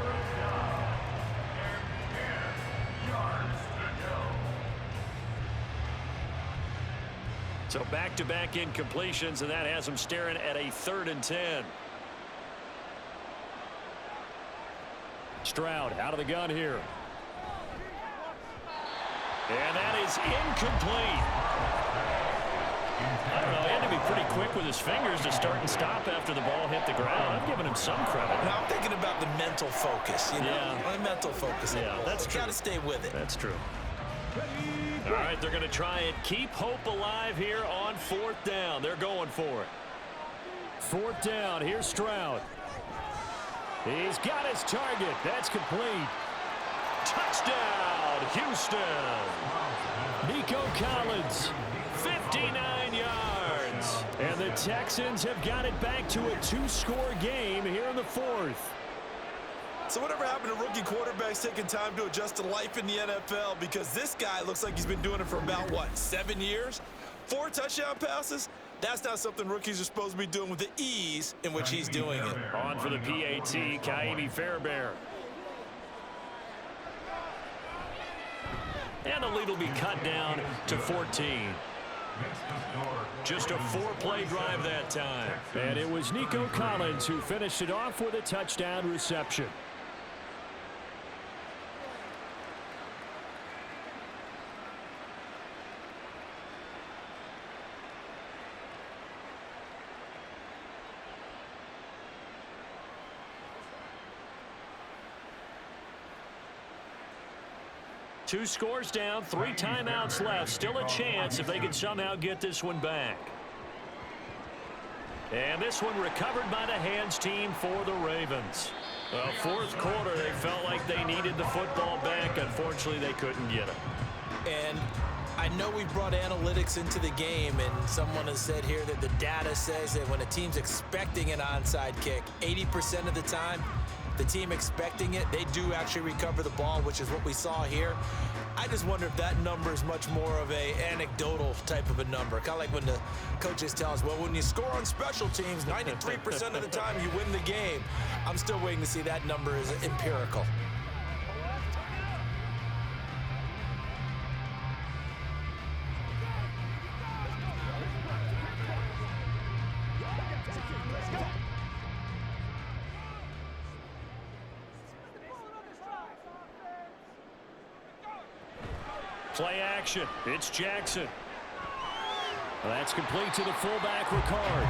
So back-to-back incompletions, and that has them staring at a 3rd and 10. Stroud out of the gun here. And that is incomplete. I don't know, he had to be pretty quick with his fingers to start and stop after the ball hit the ground. I'm giving him some credit. Now I'm thinking about the mental focus, you know? Yeah. The mental focus. Yeah, that's true. Got to stay with it. That's true. All right, they're going to try and keep hope alive here on 4th down. They're going for it. 4th down. Here's Stroud. He's got his target. That's complete. Touchdown, Houston. Nico Collins. 59 yards. And the Texans have got it back to a 2-score game here in the 4th. So whatever happened to rookie quarterbacks taking time to adjust to life in the NFL? Because this guy looks like he's been doing it for about, 7 years? 4 touchdown passes? That's not something rookies are supposed to be doing with the ease in which he's doing it. On for the PAT, Kaimi Fairbairn. And the lead will be cut down to 14. Just a 4-play drive that time. And it was Nico Collins who finished it off with a touchdown reception. Two scores down, 3 timeouts left. Still a chance if they can somehow get this one back. And this one recovered by the hands team for the Ravens. Well, fourth quarter, they felt like they needed the football back. Unfortunately, they couldn't get it. And I know we've brought analytics into the game, and someone has said here that the data says that when a team's expecting an onside kick, 80% of the time, the team expecting it, they do actually recover the ball, which is what we saw here. I just wonder if that number is much more of a anecdotal type of a number. Kind of like when the coaches tell us, well, when you score on special teams, 93% of the time you win the game. I'm still waiting to see that number is empirical. Play action. It's Jackson. Well, that's complete to the fullback, Ricard.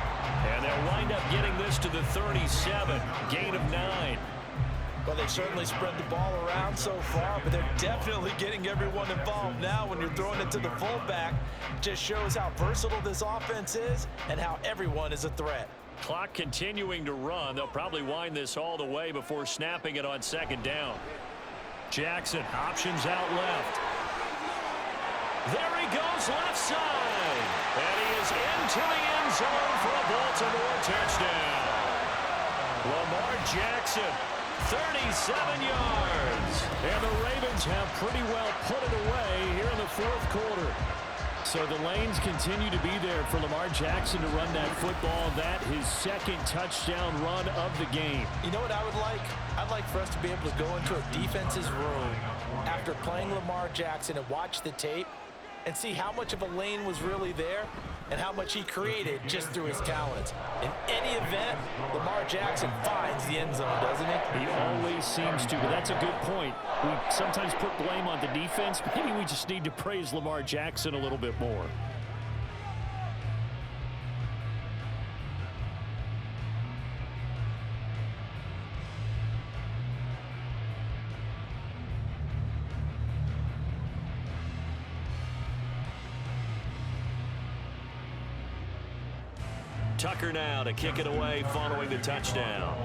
And they'll wind up getting this to the 37. Gain of 9. Well, they've certainly spread the ball around so far, but they're definitely getting everyone involved now. When you're throwing it to the fullback, just shows how versatile this offense is and how everyone is a threat. Clock continuing to run. They'll probably wind this all the way before snapping it on second down. Jackson, options out left. There he goes, left side. And he is into the end zone for a Baltimore touchdown. Lamar Jackson, 37 yards. And the Ravens have pretty well put it away here in the fourth quarter. So the lanes continue to be there for Lamar Jackson to run that football. That his second touchdown run of the game. You know what I would like? I'd like for us to be able to go into a defense's room after playing Lamar Jackson and watch the tape and see how much of a lane was really there and how much he created just through his talents. In any event, Lamar Jackson finds the end zone, doesn't he? He always seems to, but that's a good point. We sometimes put blame on the defense. Maybe we just need to praise Lamar Jackson a little bit more. Tucker now to kick it away following the touchdown.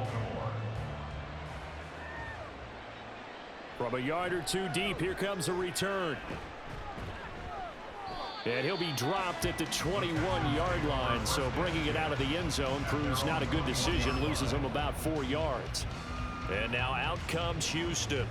From a yard or two deep, here comes a return. And he'll be dropped at the 21-yard line, so bringing it out of the end zone proves not a good decision, loses him about 4 yards. And now out comes Houston.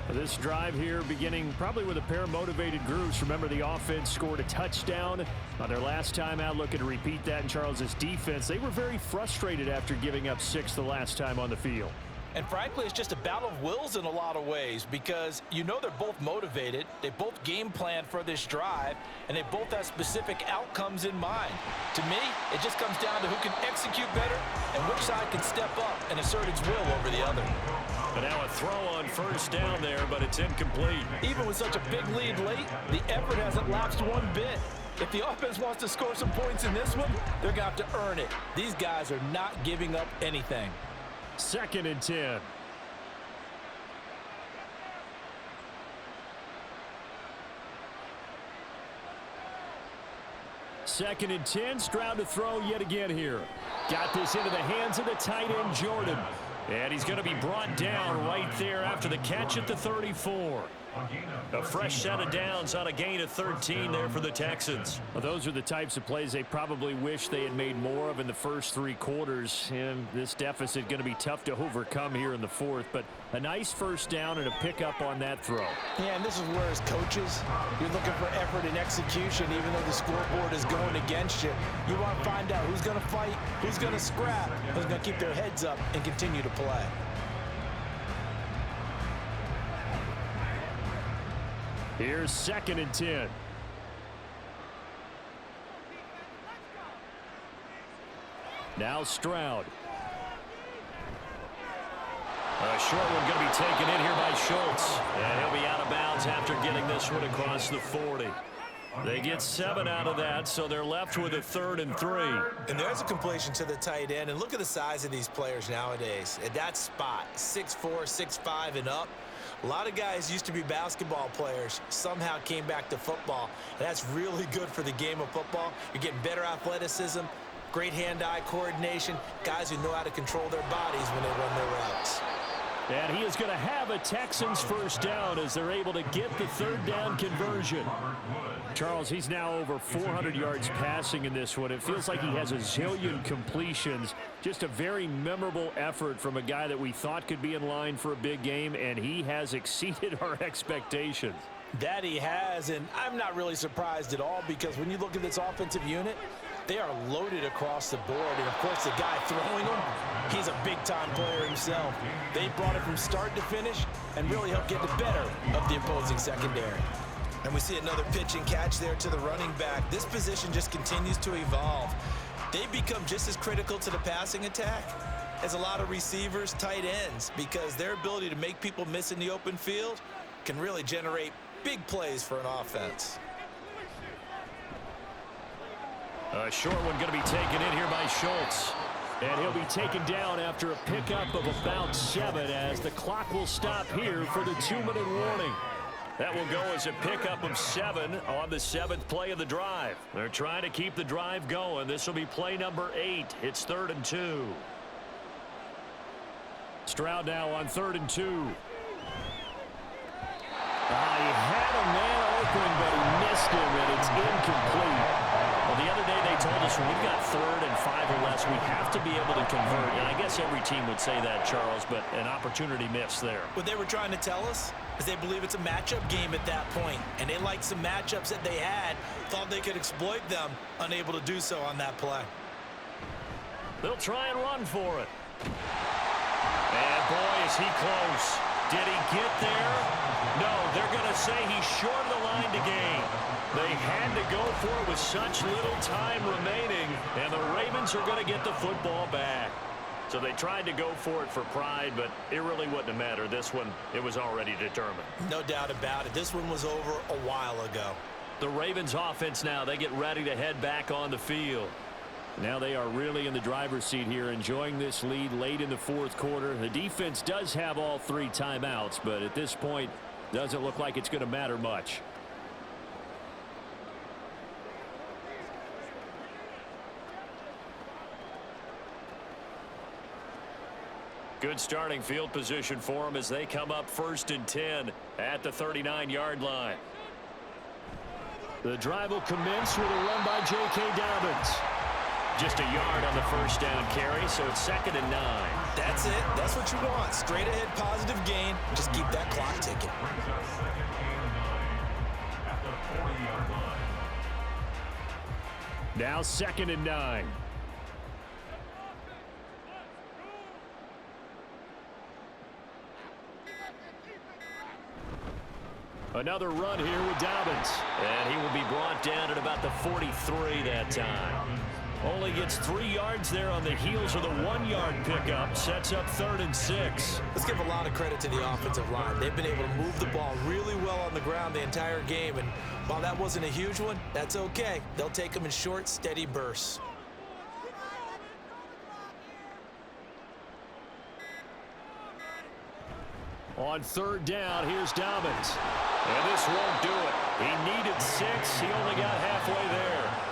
This drive here beginning probably with a pair of motivated groups. Remember, the offense scored a touchdown on their last time out, looking to repeat that in Charles's defense. They were very frustrated after giving up 6 the last time on the field. And frankly, it's just a battle of wills in a lot of ways because you know they're both motivated, they both game plan for this drive, and they both have specific outcomes in mind. To me, it just comes down to who can execute better and which side can step up and assert its will over the other. But now a throw on first down there, but it's incomplete. Even with such a big lead late, the effort hasn't lapsed one bit. If the offense wants to score some points in this one, they're going to have to earn it. These guys are not giving up anything. 2nd and 10. Second and 10. Stroud to throw yet again here. Got this into the hands of the tight end, Jordan. And he's going to be brought down right there after the catch at the 34. A fresh set of downs on a gain of 13 there for the Texans. Well, those are the types of plays they probably wish they had made more of in the first 3 quarters. And this deficit going to be tough to overcome here in the fourth. But a nice first down and a pickup on that throw. Yeah, and this is where as coaches, you're looking for effort and execution even though the scoreboard is going against you. You want to find out who's going to fight, who's going to scrap, who's going to keep their heads up and continue to play. Here's 2nd and 10. Now Stroud. A short one going to be taken in here by Schultz. And he'll be out of bounds after getting this one across the 40. They get 7 out of that, so they're left with a 3rd and 3. And there's a completion to the tight end. And look at the size of these players nowadays. At that spot, 6'4", 6'5", and up. A lot of guys used to be basketball players, somehow came back to football, and that's really good for the game of football. You're getting better athleticism, great hand-eye coordination, guys who know how to control their bodies when they run their routes. And he is going to have a Texans first down as they're able to get the 3rd down conversion. Charles, he's now over 400 yards passing in this one. It feels like he has a zillion completions. Just a very memorable effort from a guy that we thought could be in line for a big game, and he has exceeded our expectations. That he has, and I'm not really surprised at all because when you look at this offensive unit, they are loaded across the board. And, of course, the guy throwing them, he's a big-time player himself. They brought it from start to finish and really helped get the better of the opposing secondary. And we see another pitch and catch there to the running back. This position just continues to evolve. They become just as critical to the passing attack as a lot of receivers, tight ends, because their ability to make people miss in the open field can really generate big plays for an offense. A short one going to be taken in here by Schultz. And he'll be taken down after a pickup of about 7 as the clock will stop here for the 2-minute warning. That will go as a pickup of 7 on the 7th play of the drive. They're trying to keep the drive going. This will be play number 8. It's 3rd and 2. Stroud now on 3rd and 2. He had a man open, but he missed him, and it's incomplete. Well, the other day they told us when we've got 3rd and 5 or less, we have to be able to convert. And I guess every team would say that, Charles, but an opportunity missed there. What they were trying to tell us is they believe it's a matchup game at that point, and they liked some matchups that they had, thought they could exploit them, unable to do so on that play. They'll try and run for it. And boy, is he close. Did he get there? No, they're going to say he's short of the line to gain. They had to go for it with such little time remaining, and the Ravens are going to get the football back. So they tried to go for it for pride, but it really wouldn't have mattered. This one, it was already determined. No doubt about it. This one was over a while ago. The Ravens offense now, they get ready to head back on the field. Now they are really in the driver's seat here, enjoying this lead late in the 4th quarter. The defense does have all 3 timeouts, but at this point, doesn't look like it's going to matter much. Good starting field position for them as they come up 1st and 10 at the 39-yard line. The drive will commence with a run by J.K. Dobbins. Just a yard on the first down carry, so it's 2nd and 9. That's it. That's what you want. Straight ahead positive gain. Just keep that clock ticking. Now 2nd and 9. Another run here with Dobbins. And he will be brought down at about the 43 that time. Only gets 3 yards there on the heels of the 1-yard pickup. Sets up 3rd and 6. Let's give a lot of credit to the offensive line. They've been able to move the ball really well on the ground the entire game. And while that wasn't a huge one, that's okay. They'll take them in short, steady bursts. On 3rd down, here's Dobbins. And this won't do it. He needed 6. He only got halfway there.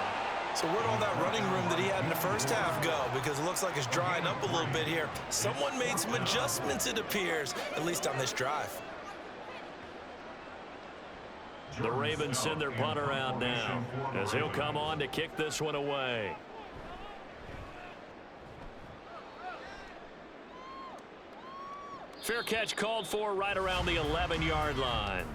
So where'd all that running room that he had in the first half go? Because it looks like it's drying up a little bit here. Someone made some adjustments, it appears, at least on this drive. The Ravens send their punter out now as he'll come on to kick this one away. Fair catch called for right around the 11-yard line.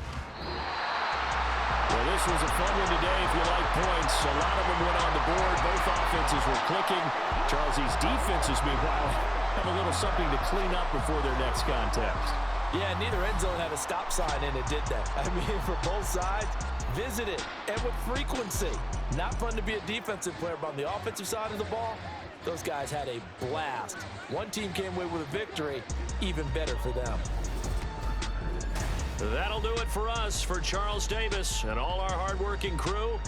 Well, this was a fun one today if you like points. A lot of them went on the board. Both offenses were clicking. Charles, these defenses, meanwhile, have a little something to clean up before their next contest. Yeah, neither end zone had a stop sign in it, did they? I mean, for both sides, visit it, and with frequency. Not fun to be a defensive player, but on the offensive side of the ball, those guys had a blast. One team came away with a victory, even better for them. That'll do it for us. For Charles Davis and all our hardworking crew.